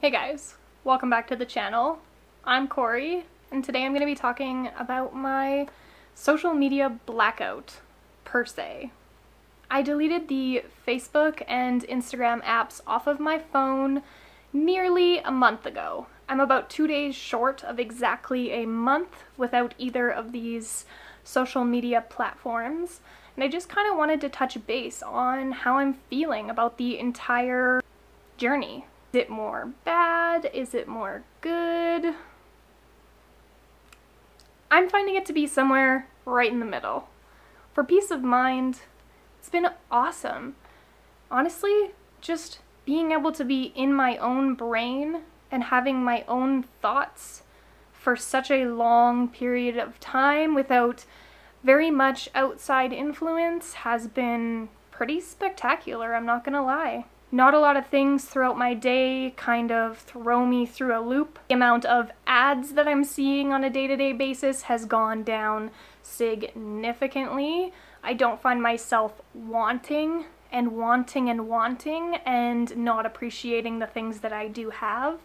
Hey guys, welcome back to the channel. I'm Corey, and today I'm going to be talking about my social media blackout, per se. I deleted the Facebook and Instagram apps off of my phone nearly a month ago. I'm about 2 days short of exactly a month without either of these social media platforms, and I just kind of wanted to touch base on how I'm feeling about the entire journey. Is it more bad? Is it more good? I'm finding it to be somewhere right in the middle. For peace of mind, it's been awesome. Honestly, just being able to be in my own brain and having my own thoughts for such a long period of time without very much outside influence has been pretty spectacular, I'm not gonna lie. Not a lot of things throughout my day kind of throw me through a loop. The amount of ads that I'm seeing on a day-to-day basis has gone down significantly. I don't find myself wanting and not appreciating the things that I do have,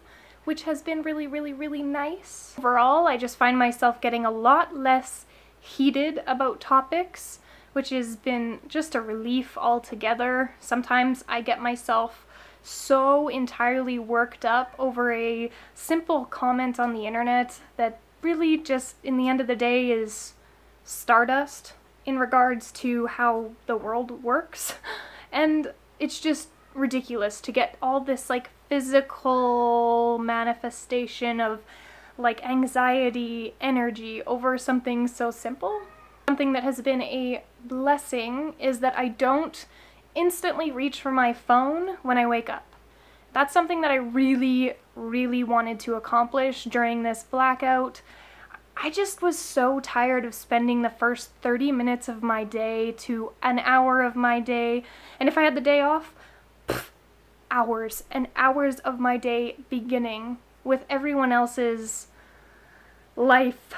which has been really nice. Overall, I just find myself getting a lot less heated about topics, which has been just a relief altogether. Sometimes I get myself so entirely worked up over a simple comment on the internet that really just, in the end of the day, is stardust in regards to how the world works. And it's just ridiculous to get all this like physical manifestation of like anxiety, energy over something so simple. Something that has been a blessing is that I don't instantly reach for my phone when I wake up. That's something that I really wanted to accomplish during this blackout. I just was so tired of spending the first 30 minutes of my day to an hour of my day, and if I had the day off, hours and hours of my day beginning with everyone else's life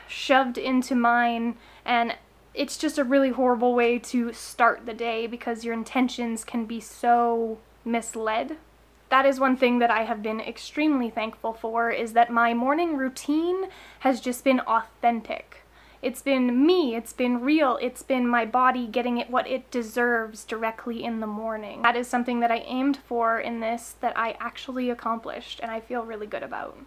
shoved into mine, and it's just a really horrible way to start the day because your intentions can be so misled. That is one thing that I have been extremely thankful for, is that my morning routine has just been authentic. It's been me, it's been real, it's been my body getting it what it deserves directly in the morning. That is something that I aimed for in this that I actually accomplished, and I feel really good about.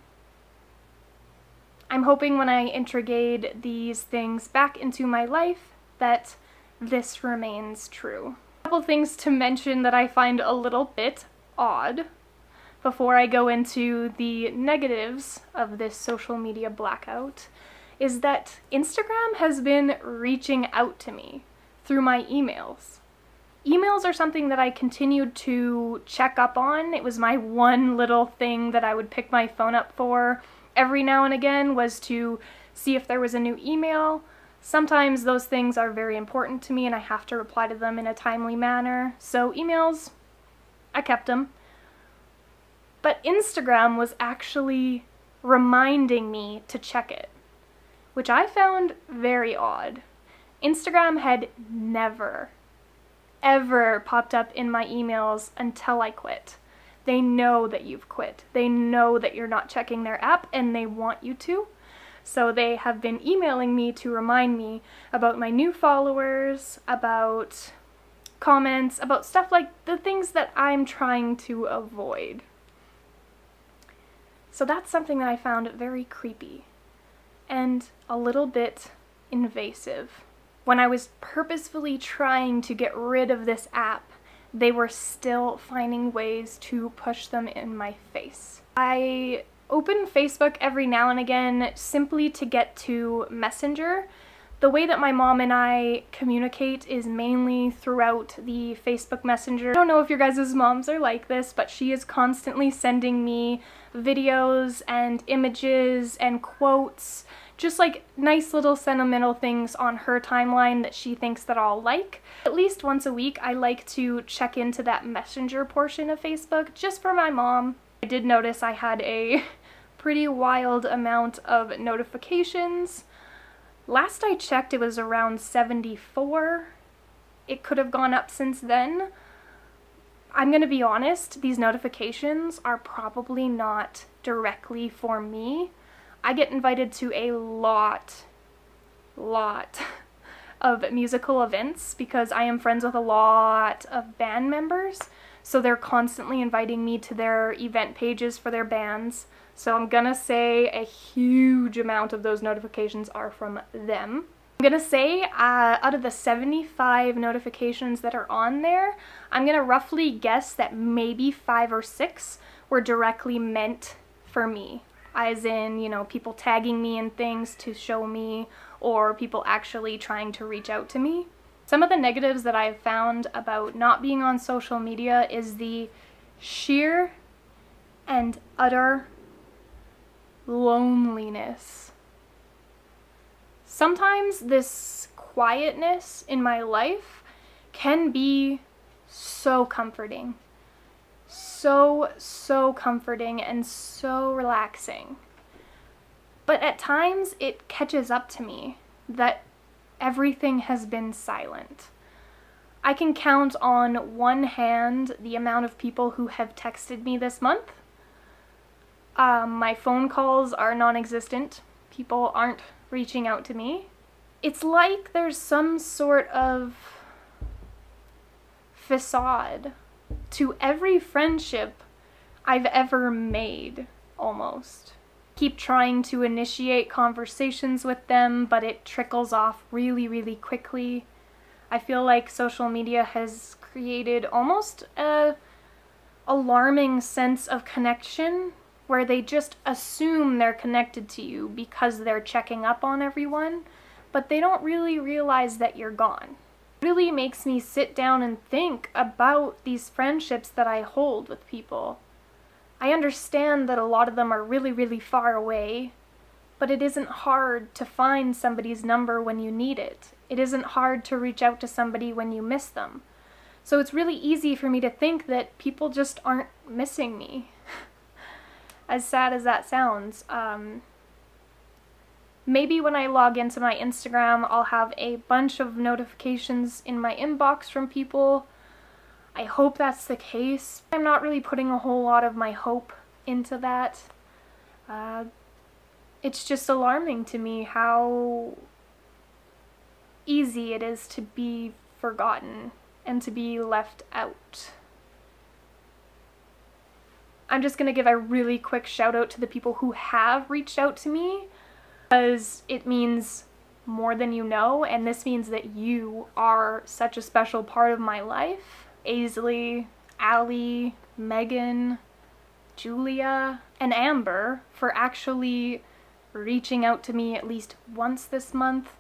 I'm hoping when I integrate these things back into my life that this remains true. A couple things to mention that I find a little bit odd before I go into the negatives of this social media blackout is that Instagram has been reaching out to me through my emails. Emails are something that I continued to check up on. It was my one little thing that I would pick my phone up for every now and again, was to see if there was a new email. Sometimes those things are very important to me and I have to reply to them in a timely manner. So emails, I kept them. But Instagram was actually reminding me to check it, which I found very odd. Instagram had never, ever popped up in my emails until I quit. They know that you've quit. They know that you're not checking their app and they want you to. So they have been emailing me to remind me about my new followers, about comments, about stuff like the things that I'm trying to avoid. So that's something that I found very creepy and a little bit invasive. When I was purposefully trying to get rid of this app, they were still finding ways to push them in my face. I open Facebook every now and again simply to get to Messenger. The way that my mom and I communicate is mainly throughout the Facebook Messenger. I don't know if your guys' moms are like this, but she is constantly sending me videos and images and quotes, just like nice little sentimental things on her timeline that she thinks that I'll like. At least once a week I like to check into that Messenger portion of Facebook just for my mom. I did notice I had a pretty wild amount of notifications. Last I checked it was around 74. It could have gone up since then, I'm gonna be honest, these notifications are probably not directly for me. I get invited to a lot of musical events because I am friends with a lot of band members, so they're constantly inviting me to their event pages for their bands. So I'm gonna say a huge amount of those notifications are from them. I'm gonna say out of the 75 notifications that are on there, I'm gonna roughly guess that maybe 5 or 6 were directly meant for me. As in, you know, people tagging me in things to show me, or people actually trying to reach out to me. Some of the negatives that I've found about not being on social media is the sheer and utter loneliness. Sometimes this quietness in my life can be so comforting. So comforting and so relaxing. But at times it catches up to me that everything has been silent. I can count on one hand the amount of people who have texted me this month. My phone calls are non-existent. People aren't reaching out to me. It's like there's some sort of facade to every friendship I've ever made, almost. Keep trying to initiate conversations with them, but it trickles off really quickly. I feel like social media has created almost a alarming sense of connection where they just assume they're connected to you because they're checking up on everyone, but they don't really realize that you're gone. It really makes me sit down and think about these friendships that I hold with people. I understand that a lot of them are really far away, but it isn't hard to find somebody's number when you need it. It isn't hard to reach out to somebody when you miss them. So it's really easy for me to think that people just aren't missing me. As sad as that sounds. Maybe when I log into my Instagram, I'll have a bunch of notifications in my inbox from people. I hope that's the case. I'm not really putting a whole lot of my hope into that. It's just alarming to me how easy it is to be forgotten and to be left out. I'm just gonna give a really quick shout out to the people who have reached out to me, because it means more than you know, and this means that you are such a special part of my life. Aisley, Allie, Megan, Julia, and Amber for actually reaching out to me at least once this month.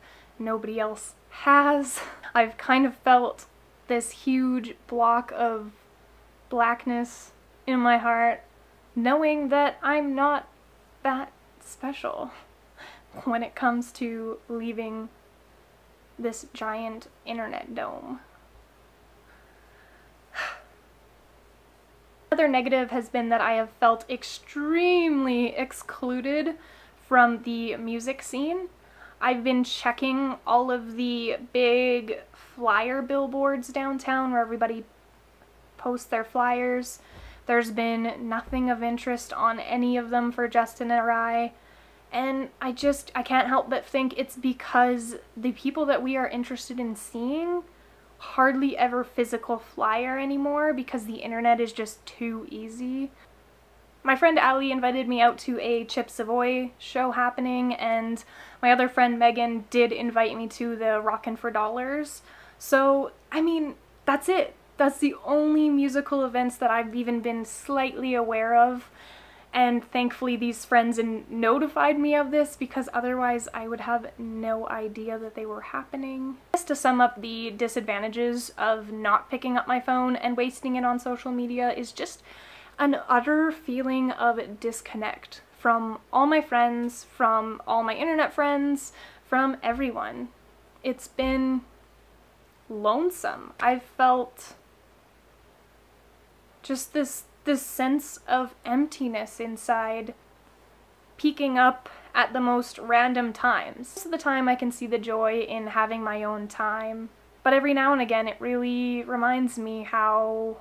Nobody else has. I've kind of felt this huge block of blackness in my heart, knowing that I'm not that special when it comes to leaving this giant internet dome. Another negative has been that I have felt extremely excluded from the music scene. I've been checking all of the big flyer billboards downtown where everybody posts their flyers. There's been nothing of interest on any of them for Justin or I, and I can't help but think it's because the people that we are interested in seeing hardly ever physical flyer anymore because the internet is just too easy. My friend Allie invited me out to a Chip Savoy show happening, and my other friend Megan did invite me to the Rockin' for Dollars. So, I mean, that's it. That's the only musical events that I've even been slightly aware of, and thankfully these friends notified me of this because otherwise I would have no idea that they were happening. Just to sum up the disadvantages of not picking up my phone and wasting it on social media is just an utter feeling of disconnect from all my friends, from all my internet friends, from everyone. It's been lonesome. I've felt just this sense of emptiness inside, peeking up at the most random times. Most of the time I can see the joy in having my own time, but every now and again it really reminds me how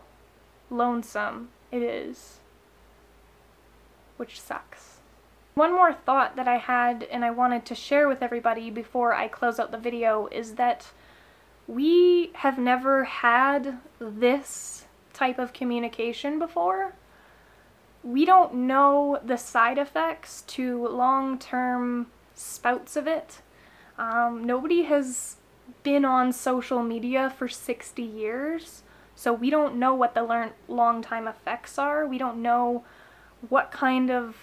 lonesome it is, which sucks. One more thought that I had and I wanted to share with everybody before I close out the video is that we have never had this type of communication before. We don't know the side effects to long-term spouts of it. Nobody has been on social media for 60 years, so we don't know what the long-time effects are. We don't know what kind of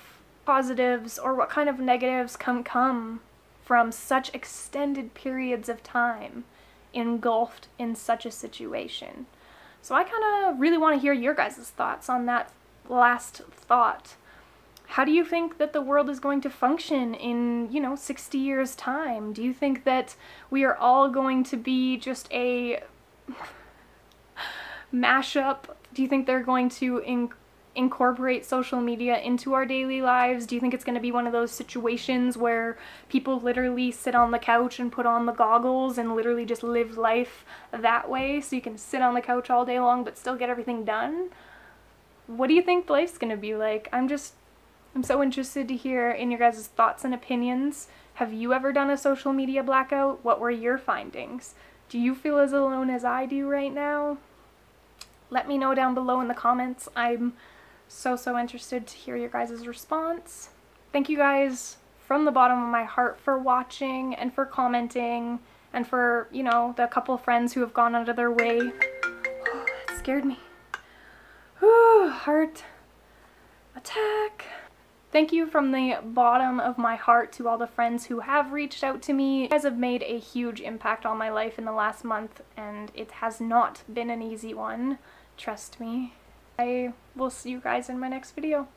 positives or what kind of negatives can come from such extended periods of time engulfed in such a situation. So I kind of really want to hear your guys' thoughts on that last thought. How do you think that the world is going to function in, 60 years' time? Do you think that we are all going to be just a mashup? Do you think they're going to incorporate social media into our daily lives? Do you think it's going to be one of those situations where people literally sit on the couch and put on the goggles and literally just live life that way, so you can sit on the couch all day long but still get everything done? What do you think life's going to be like? I'm so interested to hear in your guys' thoughts and opinions. Have you ever done a social media blackout? What were your findings? Do you feel as alone as I do right now? Let me know down below in the comments. I'm so interested to hear your guys' response. Thank you guys from the bottom of my heart for watching and for commenting and for, the couple friends who have gone out of their way. Oh, that scared me. Whew, heart attack. Thank you from the bottom of my heart to all the friends who have reached out to me. You guys have made a huge impact on my life in the last month, and it has not been an easy one. Trust me. I will see you guys in my next video.